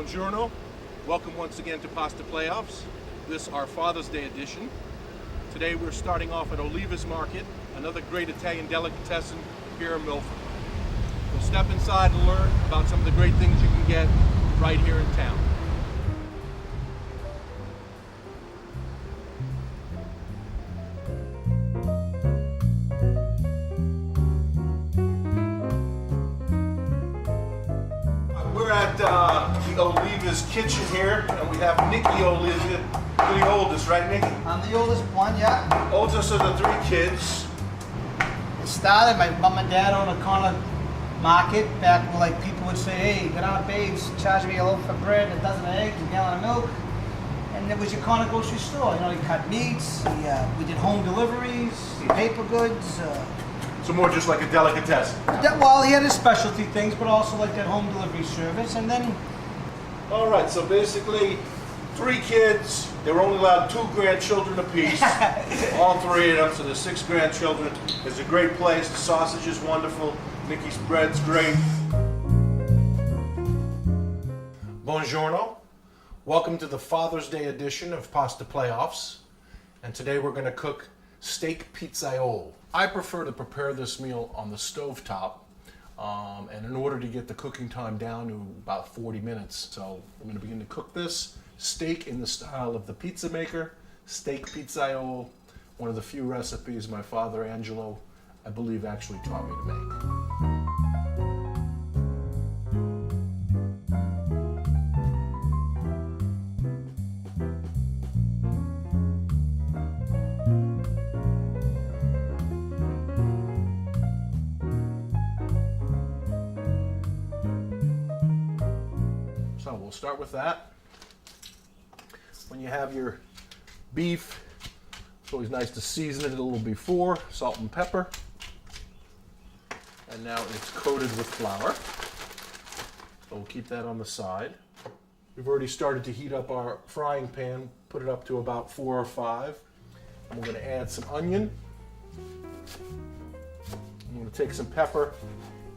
Buongiorno. Welcome once again to Pasta Playoffs. This is our Father's Day edition. Today we're starting off at Oliva's Market, another great Italian delicatessen here in Milford. We'll step inside and learn about some of the great things you can get right here in town. We're at the Oliva's kitchen here, and we have Nikki Oliva. You're the oldest, right, Nikki? I'm the oldest one, yeah. Oldest of the three kids. It started, my mom and dad owned a corner market back when like people would say, hey, get on babes, charge me a loaf of bread, a dozen of eggs, a gallon of milk. And it was your corner grocery store. You know, you cut meats, we did home deliveries, paper goods. So more just like a delicatessen. Well, he had his specialty things, but also like that home delivery service. And then All right, so basically, three kids. They were only allowed 2 grandchildren apiece. All three of them, so there's 6 grandchildren. It's a great place. The sausage is wonderful. Nikki's bread's great. Buongiorno. Welcome to the Father's Day edition of Pasta Playoffs. And today we're going to cook steak pizzaiolo. I prefer to prepare this meal on the stovetop. And in order to get the cooking time down to about 40 minutes. So I'm going to begin to cook this steak in the style of the pizza maker, steak pizzaiolo, one of the few recipes my father Angelo, I believe, actually taught me to make. So we'll start with that. When you have your beef, it's always nice to season it a little before, salt and pepper. And now it's coated with flour. So we'll keep that on the side. We've already started to heat up our frying pan, put it up to about 4 or 5. And we're going to add some onion. I'm going to take some pepper.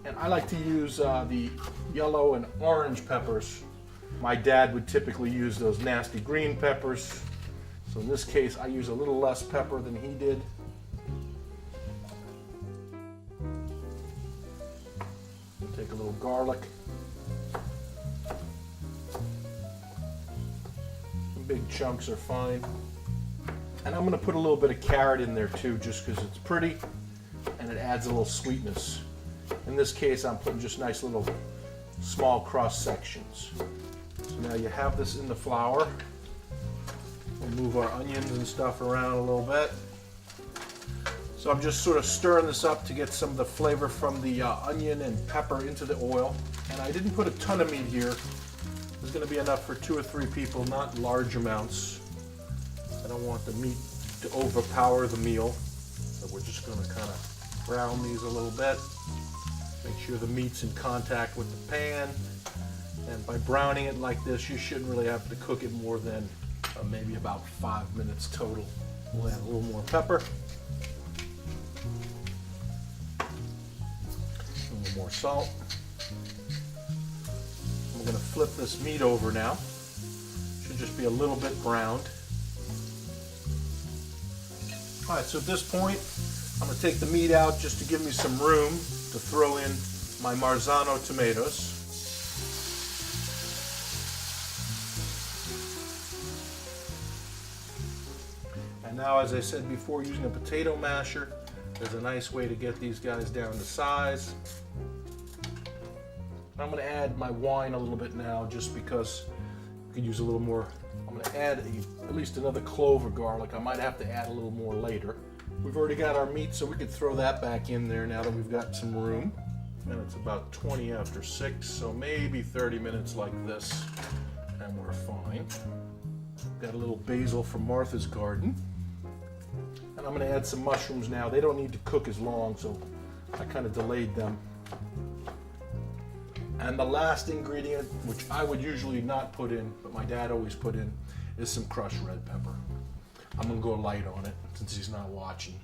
And I like to use the yellow and orange peppers. My dad would typically use those nasty green peppers. So in this case, I use a little less pepper than he did. Take a little garlic. Some big chunks are fine. And I'm going to put a little bit of carrot in there too, just because it's pretty and it adds a little sweetness. In this case, I'm putting just nice little small cross sections. So now you have this in the flour. We'll move our onions and stuff around a little bit. So I'm just sort of stirring this up to get some of the flavor from the onion and pepper into the oil. And I didn't put a ton of meat here. There's going to be enough for 2 or 3 people, not large amounts. I don't want the meat to overpower the meal. So we're just going to kind of brown these a little bit. Make sure the meat's in contact with the pan. And by browning it like this, you shouldn't really have to cook it more than maybe about 5 minutes total. We'll add a little more pepper. A little more salt. I'm going to flip this meat over now. Should just be a little bit browned. All right, so at this point, I'm going to take the meat out just to give me some room to throw in my Marzano tomatoes. And now, as I said before, using a potato masher is a nice way to get these guys down to size. I'm going to add my wine a little bit now just because you could use a little more. I'm going to add at least another clove of garlic. I might have to add a little more later. We've already got our meat, so we could throw that back in there now that we've got some room. And it's about 20 after 6, so maybe 30 minutes like this, and we're fine. Got a little basil from Martha's Garden. And I'm going to add some mushrooms now. They don't need to cook as long, so I kind of delayed them. And the last ingredient, which I would usually not put in, but my dad always put in, is some crushed red pepper. I'm going to go light on it since he's not watching.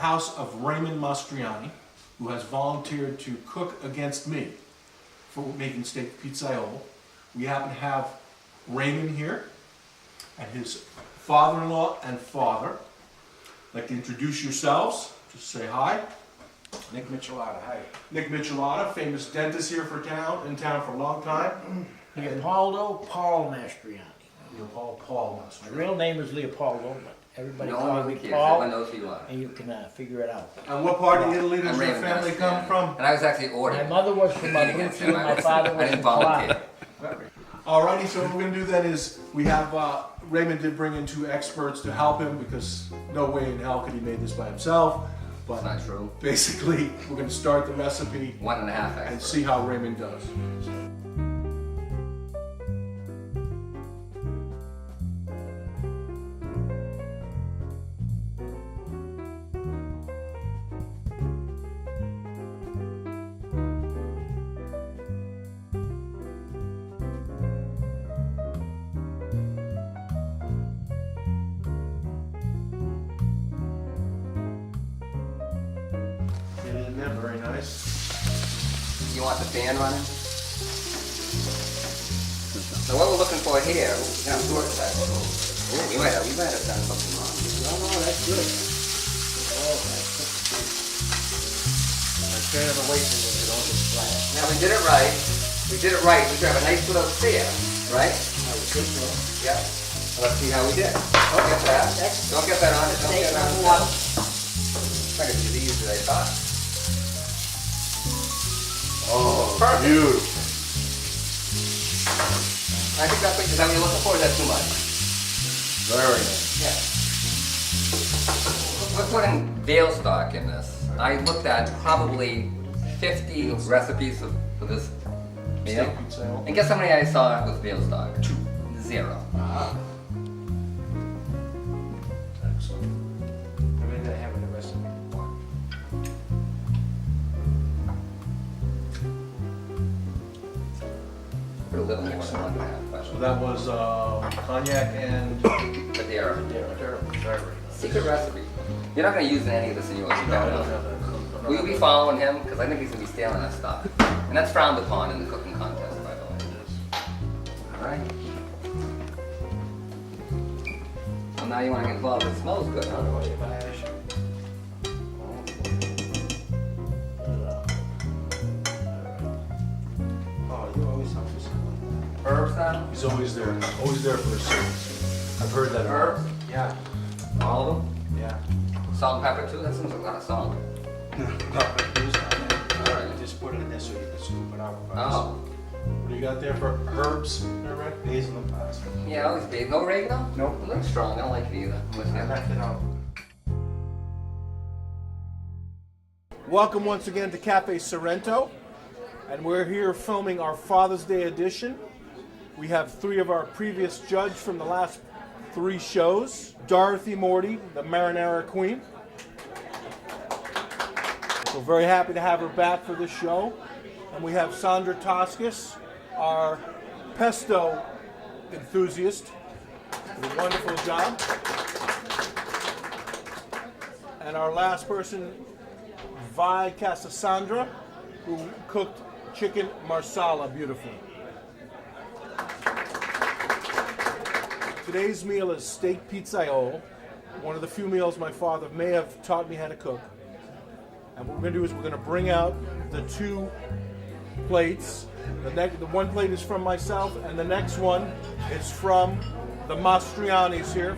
house of Raymond Mastriani, who has volunteered to cook against me for making steak pizzaiolo. We happen to have Raymond here and his father-in-law and father. I'd like to introduce yourselves. Just say hi. Nick Michelada, hi. Nick Michelada, famous dentist here in town for a long time. Leopoldo Paul Mastriani. Paul My Mastriani. real name is Leopoldo, but everybody No calls one me cares. Everyone Paul, knows who you are. and you can figure it out. And what part of Italy does I'm your Raymond family Mastriani. come from? And I was actually My ordered. mother was from Abruzzo, and my father I was didn't from volunteer. Calabria. Alrighty, so what we're going to do then is we have Raymond did bring in 2 experts to help him because no way in hell could he make this by himself. It's But not true. basically, we're going to start the recipe 1.5 and actually. see how Raymond does. Get it in there, very nice. You want the fan running? So what we're looking for here, we're gonna sort that. Oh, we might have done something wrong. No, that's good. Turn it away from it, don't get flat. Now we did it right. We did it right. We should have a nice little sphere, right? I would think so. Yeah. Let's see how we did. Don't get that. Don't get that on it. Don't get that on it. It's not gonna be as easy as I thought. Oh, Perfect. beautiful. I think that's what, is that what you're looking for, or is that too much? Very nice. Yeah. We're putting veal stock in this. I looked at probably 50 recipes for this meal. Steak pizza. And guess how many I saw with veal stock? 0. Excellent. Maybe I have it the recipe. Put a little more than 1.5, by the So way. that was cognac and Madeira. Secret recipe. You're not going to use any of this in yours. You don't know. Will you be following him? Because I think he's going to be stealing that stuff. And that's frowned upon in the cooking contest, by the way. Alright. Well, now you want to get involved. It smells good, huh? Oh, you always help us. Herbs now? he's always there for his service. I've heard that. Herbs? Yeah, All of them? yeah. Salt and pepper too? That seems like a lot of salt. Alright. Just put it in there so you can scoop it out. Oh. What do you got there for herbs? There, Rick? Basil and parsley. Yeah, always big. No oregano? Nope. It looks strong. I don't like it either. I'm with I you. left it out. Welcome once again to Cafe Sorrento, and we're here filming our Father's Day edition. We have 3 of our previous judges from the last 3 shows. Dorothy Morty, the marinara queen. We're very happy to have her back for this show. And we have Sandra Toscas, our pesto enthusiast. Did a wonderful job. And our last person, Vi Casasandra, who cooked chicken marsala beautifully. Today's meal is steak pizzaiolo, one of the few meals my father may have taught me how to cook. And what we're going to do is we're going to bring out the 2 plates. The one plate is from myself, and the next one is from the Mastrianis here.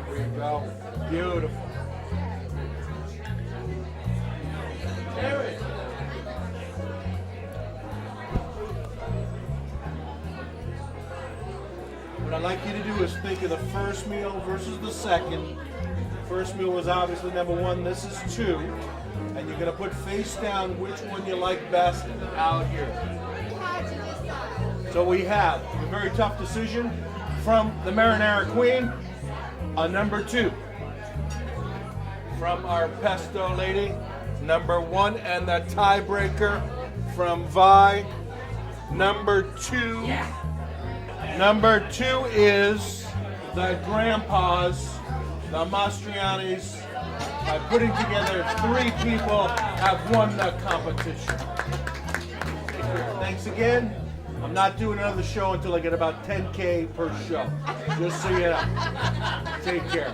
There you go. Beautiful. What I'd like you to do is think of the first meal versus the second. First meal was obviously number 1, this is 2. And you're gonna put face down which one you like best out here. So we have a very tough decision from the Marinara Queen, a number 2. From our pesto lady, number 1, and the tiebreaker from Vi, Number two. Number two is the Grandpas, the Mastrianis. By putting together 3 people, have won the competition. Thanks again. I'm not doing another show until I get about 10K per show. Just so you know. Take care.